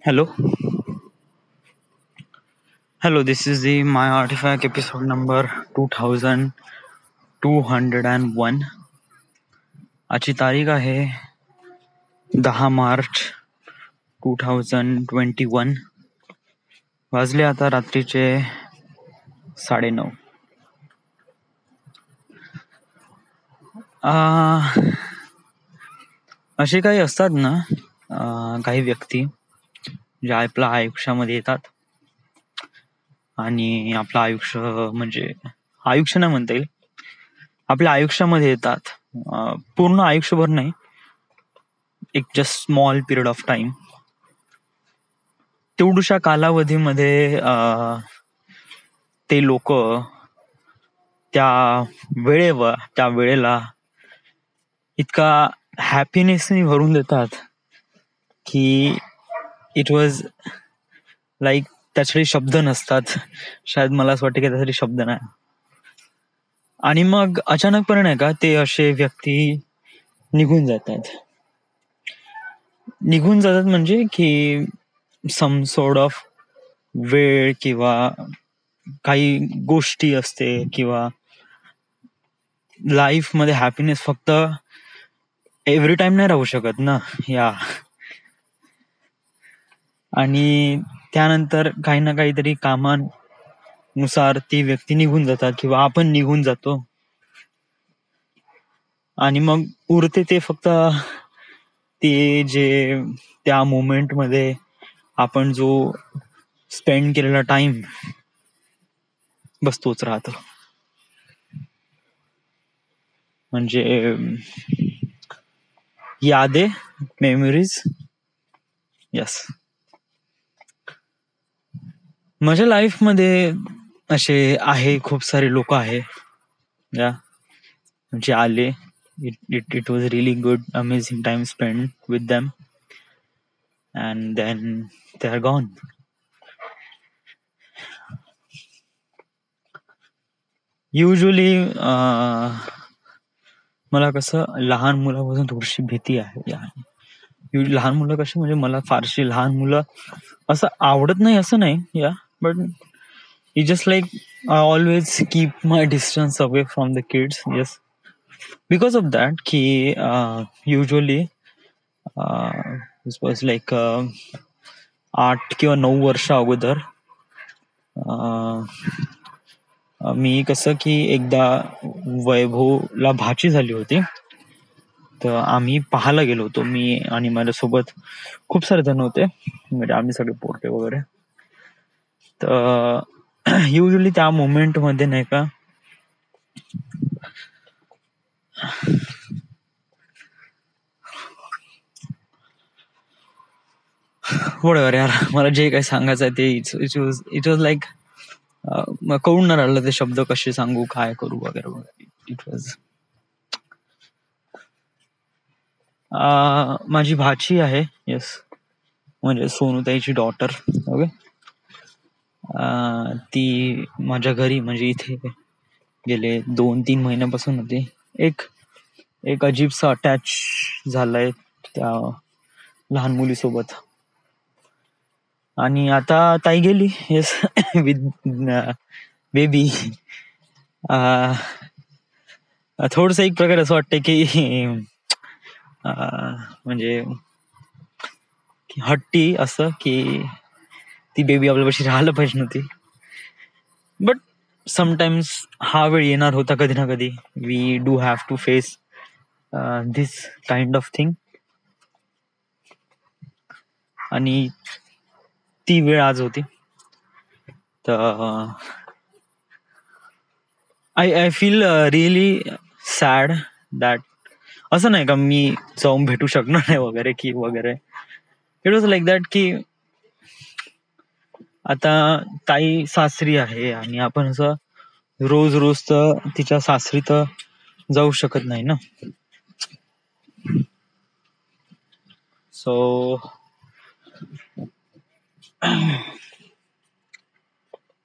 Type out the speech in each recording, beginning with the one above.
Hello, hello. This is the My Artifact episode number 2201. आजची तारीख आहे 10 मार्च 2021. वाजले आता रात्रीचे 9:30. असे काही असतात ना, काही व्यक्ती ज्या आपल्या आयुष्यामध्ये येतात आणि आपलं आयुष्य म्हणजे आयुष्य नाही म्हणता येईल, आपल्या आयुष्यामध्ये येतात. पूर्ण आयुष्यभर नाही, एक just small period of time, तेवढ्याशा कालावधीमध्ये ते लोक त्या वेळेला इतका हॅपीनेसनी भरून देतात की इट वॉज लाईक त्यासाठी शब्द नसतात. शायद मला असं वाटतं की त्यासाठी शब्द नाही. आणि मग अचानकपणे नाही का ते असे व्यक्ती निघून जातात म्हणजे की सम सॉर्ट ऑफ वेळ किंवा काही गोष्टी असते किंवा लाईफ मध्ये हॅपीनेस फक्त एव्हरी टाइम नाही राहू शकत ना या. आणि त्यानंतर काही ना काहीतरी कामानुसार ती व्यक्ती निघून जातात किंवा आपण निघून जातो आणि मग उरते ते फक्त ते जे त्या मोमेंट मध्ये आपण जो स्पेंड केलेला टाइम बस तोच राहतो. म्हणजे यादे, मेमरीज. यस. माझ्या लाईफ मध्ये असे आहे खूप सारे लोक आहे या जे आले. It was really good, amazing time spent with them, and then they are gone. Usually मला कसं लहान मुलापासून थोडीशी भीती आहे. लहान मुलं कशी म्हणजे मला फारशी लहान मुलं असं आवडत नाही असं नाही या, but it just like I always keep my distance away from the kids. Yes, because of that की युजली दिस वॉज लाईक 8 किंवा 9 वर्ष अगोदर मी कसं की एकदा वैभवला भाची झाली होती, तर आम्ही पाहायला गेलो होतो. मी आणि माझ्यासोबत खूप सारे जण होते, म्हणजे आम्ही सगळे पोरटे वगैरे. तर युजली त्या मोमेंट मध्ये नाही का बरोबर यार, मला जे काही सांगायचं आहे ते इट वॉज लाईक कळून नाही राहिलं ते शब्द कसे सांगू, काय करू वगैरे वगैरे. इट वॉज माझी भाची आहे. येस, म्हणजे सोनूताईची डॉटर. ओके. ती माझ्या घरी म्हणजे इथे गेले 2-3 महिन्यापासून होती. एक अजीबसा अटॅच झालाय त्या लहान मुलीसोबत. आणि आता ताई गेली. Yes, with baby. थोडस एक प्रकारे असं वाटतं की म्हणजे हट्टी असं की ती बेबी आपल्यापाशी राहायला पाहिजे नव्हती. बट समटाइम्स हा वेळ येणार होता कधी ना कधी. We do have to face this kind of thing. आणि ती वेळ आज होती. तर I feel really sad that असं नाही का मी जाऊन भेटू शकणार नाही वगैरे की वगैरे. इट वॉज लाईक दॅट की आता ताई सासरी आहे आणि आपण असं रोज रोज तर तिच्या सासरी तर जाऊ शकत नाही ना. सो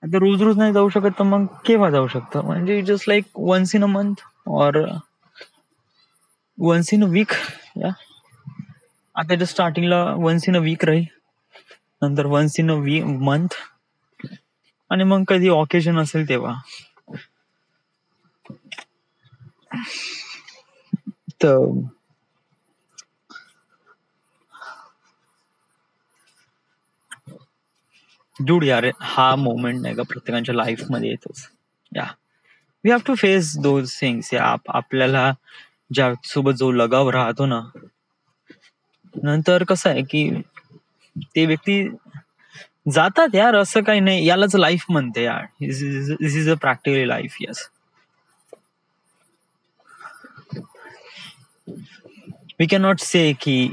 आता रोज रोज नाही जाऊ शकत तर मग केव्हा जाऊ शकतं, म्हणजे just like once in a month और वन्स इन अ वीक. या आता जस्ट स्टार्टिंगला वन्स इन अ वीक राहील. नंतर वन्स इन अ मंथ, आणि मग कधी ऑकेजन असेल तेव्हा. तर डूड यार, हा मोमेंट नाही का प्रत्येकाच्या लाईफ मध्ये येतोच. या we have to face those things. या आपल्याला ज्या सोबत जो लगाव राहतो ना, नंतर कसं आहे की ते व्यक्ती जातात यार, असं काही नाही. यालाच लाईफ म्हणते यार. This is a practically life. Yes, we can not say की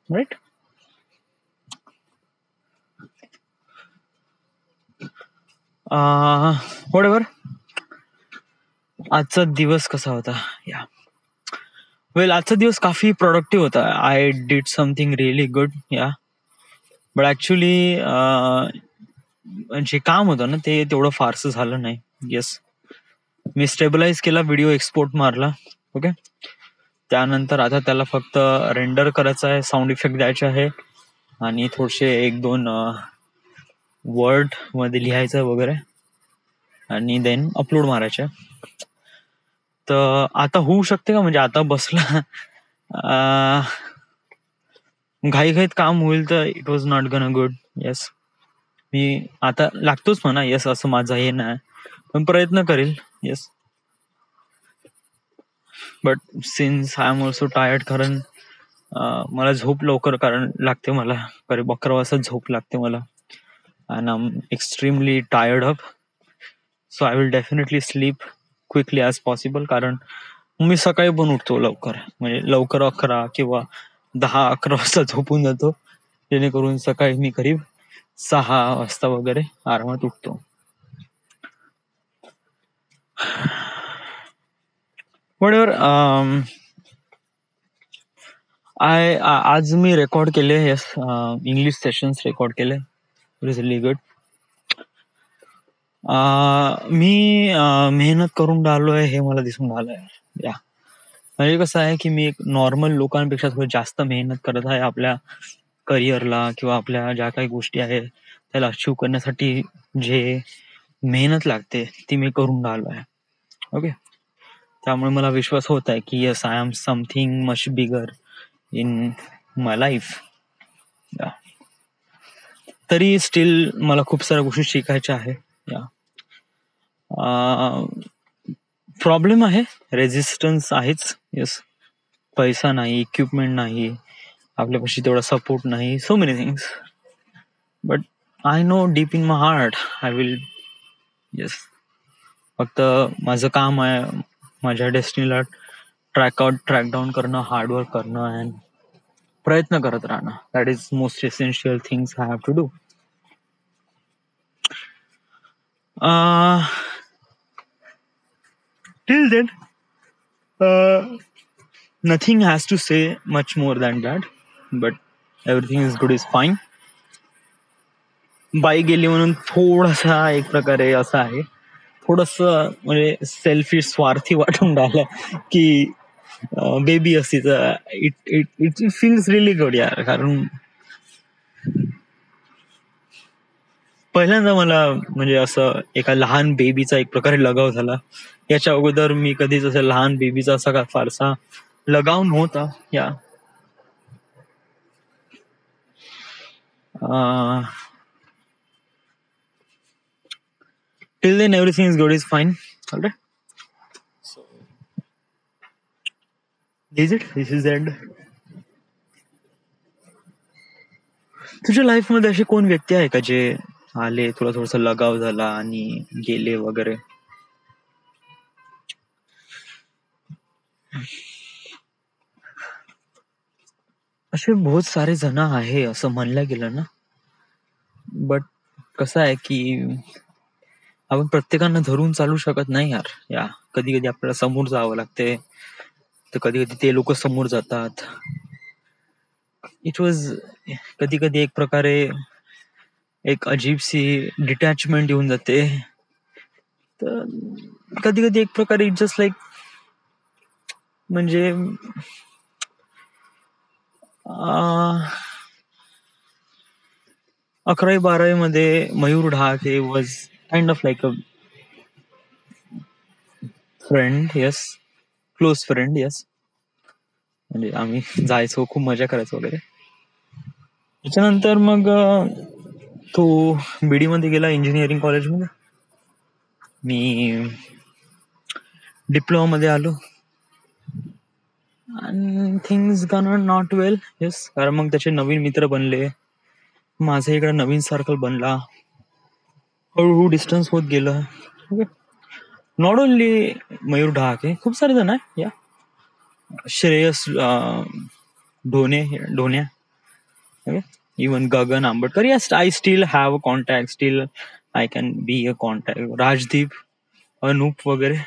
राईट. What ever. आजचा दिवस कसा होता? या वेल, आजचा दिवस काफी प्रोडक्टिव्ह होता. I did something really good. या बट ऍक्च्युली जे काम होतं ना ते तेवढं फारसं झालं नाही. येस, मी स्टेबलाइज केला, व्हिडिओ एक्सपोर्ट मारला. ओके, त्यानंतर आता त्याला फक्त रेंडर करायचं आहे, साऊंड इफेक्ट द्यायचे आहे, आणि थोडेसे 1-2 वर्ड मध्ये लिहायचं वगैरे, आणि देन अपलोड मारायचे. तर आता होऊ शकते का, म्हणजे आता बसला घाईघाईत काम होईल तर it was not gonna a good. Yes, मी आता लागतोच म्हणा. येस, असं माझं हे नाही, पण प्रयत्न करेल. Yes, but since I am also tired, कारण मला झोप लवकर कारण लागते. मला करीब 11 वाजता झोप लागते मला, and I am extremely tired up. So I will definitely sleep quickly as possible, कारण मी सकाळी पण उठतो लवकर, म्हणजे लवकर 11 किंवा 10-11 वाजता झोपून जातो, जेणेकरून सकाळी मी करीब 6 वाजता वगैरे आरामात उठतो. Whatever. आज मी रेकॉर्ड केले. येस, इंग्लिश सेशन्स रेकॉर्ड केले. It is really good. मी मेहनत करून राहिलोय हे मला दिसून राहिलंय. या म्हणजे कसं आहे की मी एक नॉर्मल लोकांपेक्षा थोडं जास्त मेहनत करत आहे आपल्या करिअरला, किंवा आपल्या ज्या काही गोष्टी आहेत त्याला अचीव करण्यासाठी जे मेहनत लागते ती मी करून राहिलो आहे. ओके, त्यामुळे मला विश्वास होत आहे की yes, I am something much bigger in my life. तरी स्टील मला खूप साऱ्या गोष्टी शिकायच्या आहे. या प्रॉब्लेम आहे, रेजिस्टन्स आहेच. येस, पैसा नाही, इक्विपमेंट नाही, आपल्यापाशी तेवढा सपोर्ट नाही, so many things. But I know deep in my heart I will. Yes, फक्त माझं काम आहे माझ्या डेस्टिनीला ट्रॅक डाऊन करणं, हार्डवर्क करणं, अँड प्रयत्न करत राहणं. That is most essential things I have to do. Till then, nothing has to say much more than that, but everything is good, is fine. By गेली म्हणून थोडासा एक प्रकारे असं आहे, थोडस म्हणजे सेल्फिश, स्वार्थी वाटून राहिलं की बेबी असती तर it it it feels really good यार. कारण पहिल्यांदा मला म्हणजे असं एका लहान बेबीचा एक प्रकारे लगाव झाला. याच्या अगोदर मी कधीच असं लहान बेबीचा असा का फारसा लगाव नव्हता. या till then everything is good, is fine. Alright, so this is the end. तुझ्या लाईफ मध्ये असे कोण व्यक्ती आहे का जे आले, तुला थोडासा लगाव झाला आणि गेले वगैरे? असे बहुत सारे जण आहे असं म्हणलं गेलं ना, बट कसं आहे की आपण प्रत्येकांना धरून चालू शकत नाही यार. या कधी कधी आपल्याला समोर जावं लागते, तर कधी कधी ते लोक समोर जातात. इट वॉज कधी कधी एक प्रकारे एक अजीब सी डिटॅचमेंट येऊन जाते. तर कधी कधी एक प्रकारे इट जस्ट लाईक, म्हणजे 11वी-12वी मध्ये Mayur Dhake was kind of like a friend, yes, close friend, yes. म्हणजे आम्ही जायचो, खूप मजा करायचो वगैरे. त्याच्यानंतर मग तो बीडी मध्ये गेला, इंजिनिअरिंग कॉलेजमध्ये. मी डिप्लोमा मध्ये आलो आणि things gone not well, yes. कारण मग त्याचे नवीन मित्र बनले, माझा इकडे नवीन सर्कल बनला, हळूहळू डिस्टन्स होत गेलं. ओके, नॉट ओनली मयूर ढाके, खूप सारे जण आहे या. Shreyas ढोण्या, okay? Even Gagan Ambedkar, yes, I still have a contact, still I can be a contact. Rajdeep, Anoop वगैरे,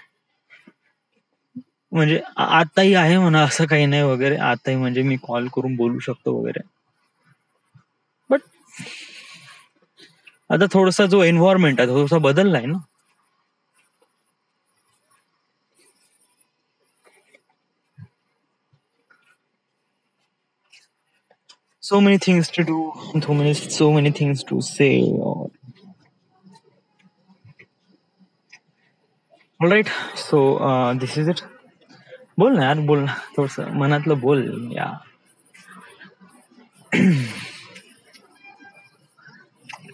म्हणजे आताही आहे म्हणा, असं काही नाही वगैरे. आताही म्हणजे मी कॉल करून बोलू शकतो वगैरे. बट आता थोडासा जो एन्व्हायरमेंट आहे थोडासा बदललाय ना. So many things to do, so many things to say. All right, so this is it. बोल ना यार, बोल ना, थोडस मनातलं बोल या.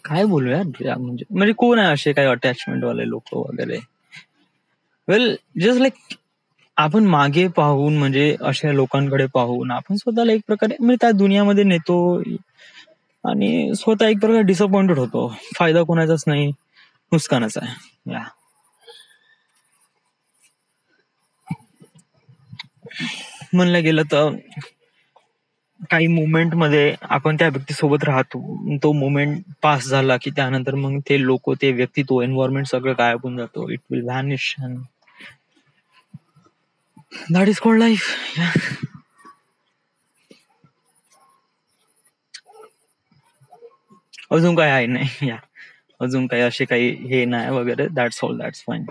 काय बोलू यार, म्हणजे म्हणजे कोण आहे असे काही अटॅचमेंट वाले लोक वगैरे. वेल, जस्ट लाईक आपण मागे पाहून, म्हणजे अशा लोकांकडे पाहून आपण स्वतःला एक प्रकारे म्हणजे त्या दुनियामध्ये नेतो आणि स्वतः एक प्रकारे डिसअपॉइंटेड होतो. फायदा कोणाचाच नाही, नुकसानच आहे या. म्हणलं गेलं तर काही मुवमेंट मध्ये आपण त्या व्यक्ती सोबत राहतो, तो मुवमेंट पास झाला की त्यानंतर मग ते लोक, ते व्यक्ती, तो एन्व्हायरमेंट सगळं गायब होऊन जातो. It will vanish and that is called life. अजून काय आहे नाही या, अजून काही असे काही हे नाही वगैरे. That's all, that's fine,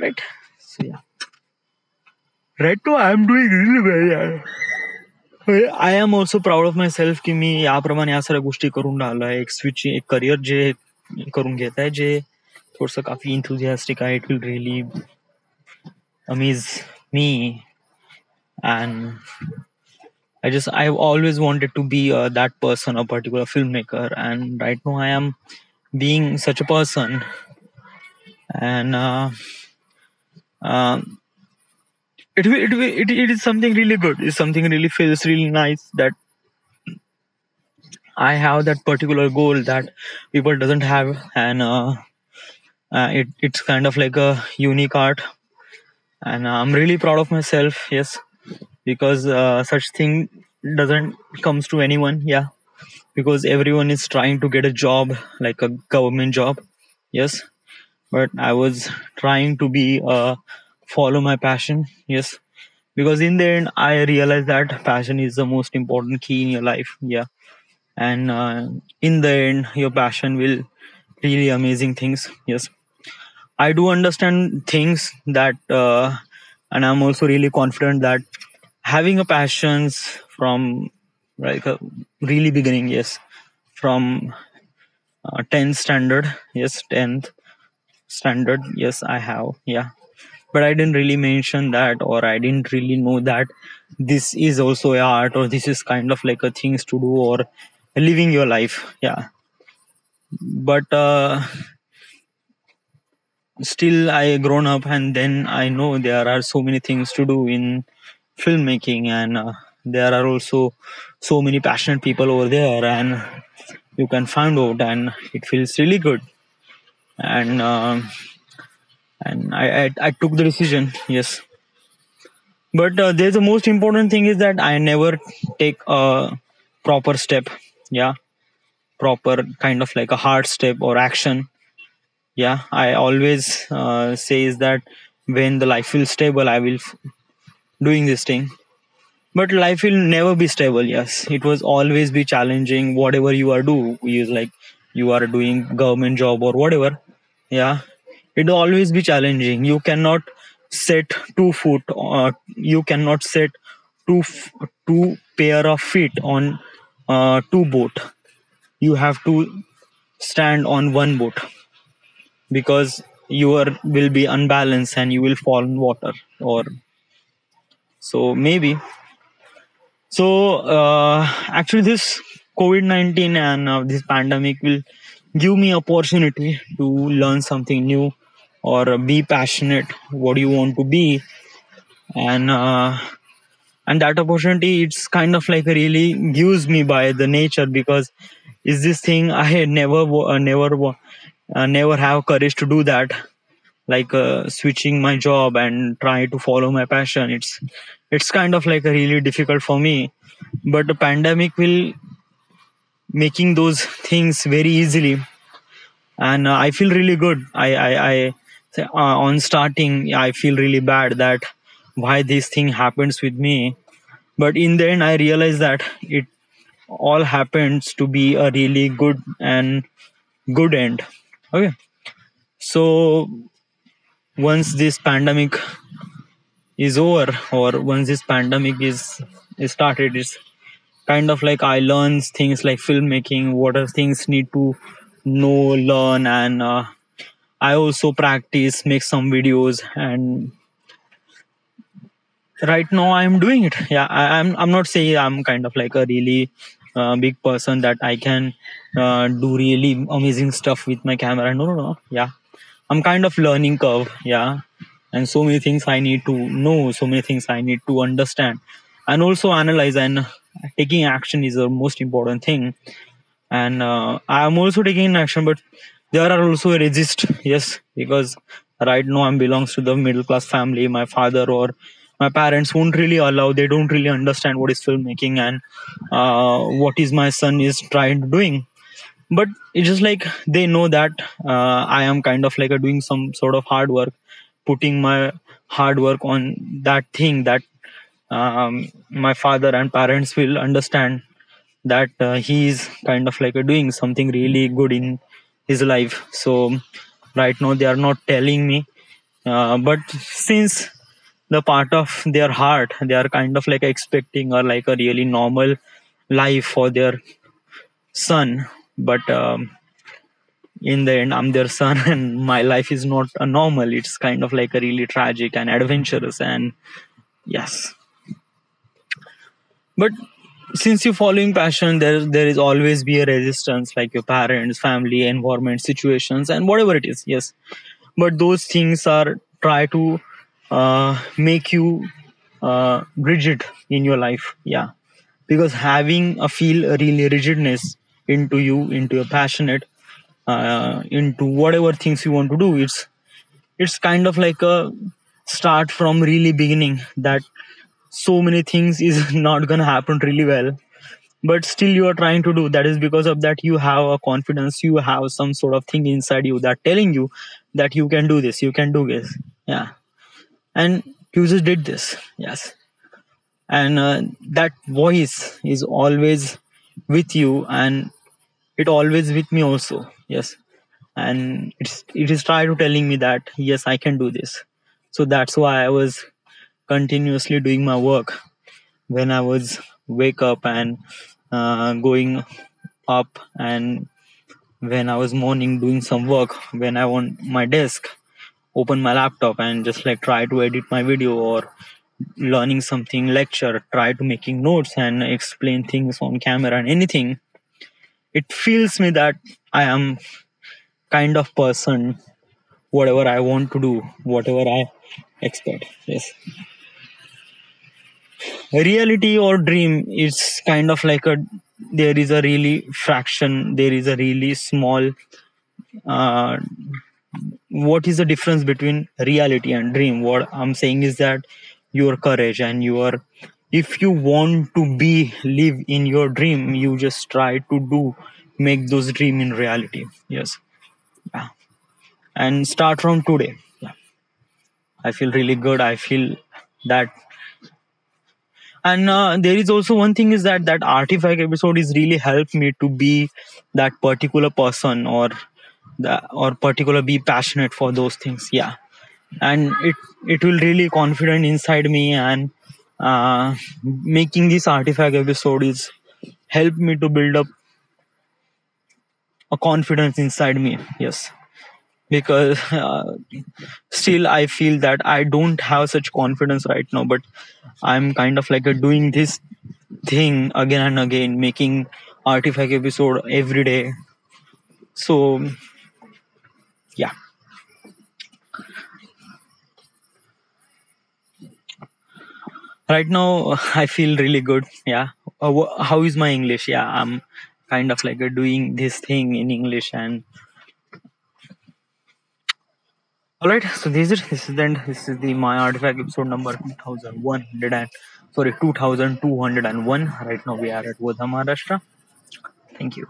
right. So yeah, right to I am doing really well. I am also proud of myself की मी याप्रमाणे या सगळ्या गोष्टी करून राहिलो आहे. एक स्विच, एक करिअर जे करून घेत आहे, जे थोडस काफी इन्थुझियास्टिक आहे. It will really amaze me. And I've always wanted to be that person, a particular filmmaker, and right now I am being such a person. And it is something really good. It's something really feels really nice that I have that particular goal that people doesn't have, and it's kind of like a unique art, and I'm really proud of myself. Yes, because such thing doesn't comes to anyone. Yeah, because everyone is trying to get a job, like a government job. Yes, but I was trying to be follow my passion. Yes, because in the end I realized that passion is the most important key in your life. Yeah, and in the end your passion will really amazing things. Yes, I do understand things that and I'm also really confident that having a passions from like a really beginning. Yes, from 10th standard. Yes, 10th standard. Yes, I have. Yeah, but I didn't really mention that, or I didn't really know that this is also a art, or this is kind of like a things to do, or living your life. Yeah, but still I grown up, and then I know there are so many things to do in filmmaking, and there are also so many passionate people over there, and you can find out, and it feels really good. And I took the decision. Yes, but there's the most important thing is that I never take a proper step. Yeah, proper kind of like a hard step or action. Yeah, I always say is that when the life feels stable, I will doing this thing. But life will never be stable. Yes, it was always be challenging. Whatever you are do, is like you are doing government job or whatever. Yeah, it will always be challenging. You cannot set 2 foot. You cannot set two pair of feet on two boat. you have to stand on one boat, because will be unbalanced and you will fall in water. Or so maybe. So actually this COVID-19 and this pandemic will give me opportunity to learn something new, or be passionate what you want to be. And that opportunity, it's kind of like really gives me by the nature, because is this thing I had never have courage to do that, like switching my job and try to follow my passion. It's kind of like a really difficult for me, but the pandemic will making those things very easily. And I feel really good. On starting I feel really bad that why this thing happens with me, but in the end I realize that it all happens to be a really good end. Okay, so once this pandemic is over, or once this pandemic is started, it's kind of like I learn things like filmmaking, what are things need to know, learn. And I also practice, make some videos, and right now I'm doing it. Yeah, I'm not saying I'm kind of like a really big person that I can do really amazing stuff with my camera. No. Yeah, I'm kind of learning curve. Yeah, and so many things I need to know, so many things I need to understand, and also analyze. And taking action is the most important thing. And I'm also taking action, but there are also resist. Yes, because right now I'm belongs to the middle class family. My father or my parents won't really allow, they don't really understand what is filmmaking and what is my son is trying to doing. But it's just like they know that I am kind of like doing some sort of hard work, putting my hard work on that thing that my father and parents will understand that he is kind of like doing something really good in his life. So right now they are not telling me, but since the part of their heart, they are kind of like expecting or like a really normal life for their son. But in the end I'm their son and my life is not a normal, it's kind of like a really tragic and adventurous. And yes, but since you're following passion, there is always be a resistance, like your parents, family, environment, situations, and whatever it is. Yes, but those things are try to make you rigid in your life. Yeah, because having a feel a really rigidness into you, into your passionate, into whatever things you want to do, it's kind of like a start from really beginning that so many things is not gonna happen really well, but still you are trying to do. That is because of that you have a confidence, you have some sort of thing inside you that telling you that you can do this, you can do this. Yeah, and you just did this. Yes, and that voice is always with you, and it always with me also. Yes, and it is try to telling me that yes, I can do this. So that's why I was continuously doing my work when I was wake up and going up, and when I was morning doing some work, when I want my desk, open my laptop and just like try to edit my video, or learning something lecture, try to making notes and explain things on camera and anything. It feels me that I am kind of person, whatever I want to do, whatever I expect. Yes. Reality or dream is kind of like a, there is a really fraction, there is a really small uh, what is the difference between reality and dream. What I'm saying is that your courage and your, if you want to be live in your dream, you just try to do, make those dream in reality. Yes. Yeah, and start from today. Yeah, I feel really good, I feel that. And there is also one thing is that that artifact episode is really helped me to be that particular person, or the or particular be passionate for those things. Yeah, and it will really confident inside me. And making this artifact episode is helped me to build up a confidence inside me. Yes, because still I feel that I don't have such confidence right now, but I'm kind of like doing this thing again and again, making artifact episode every day. So yeah, right now I feel really good. Yeah. How is my English? Yeah, I'm kind of like doing this thing in English. And all right, so this is the end. This is the my artifact episode number 2100 and sorry 2201. Right now we are at Vodha, Maharashtra. Thank you.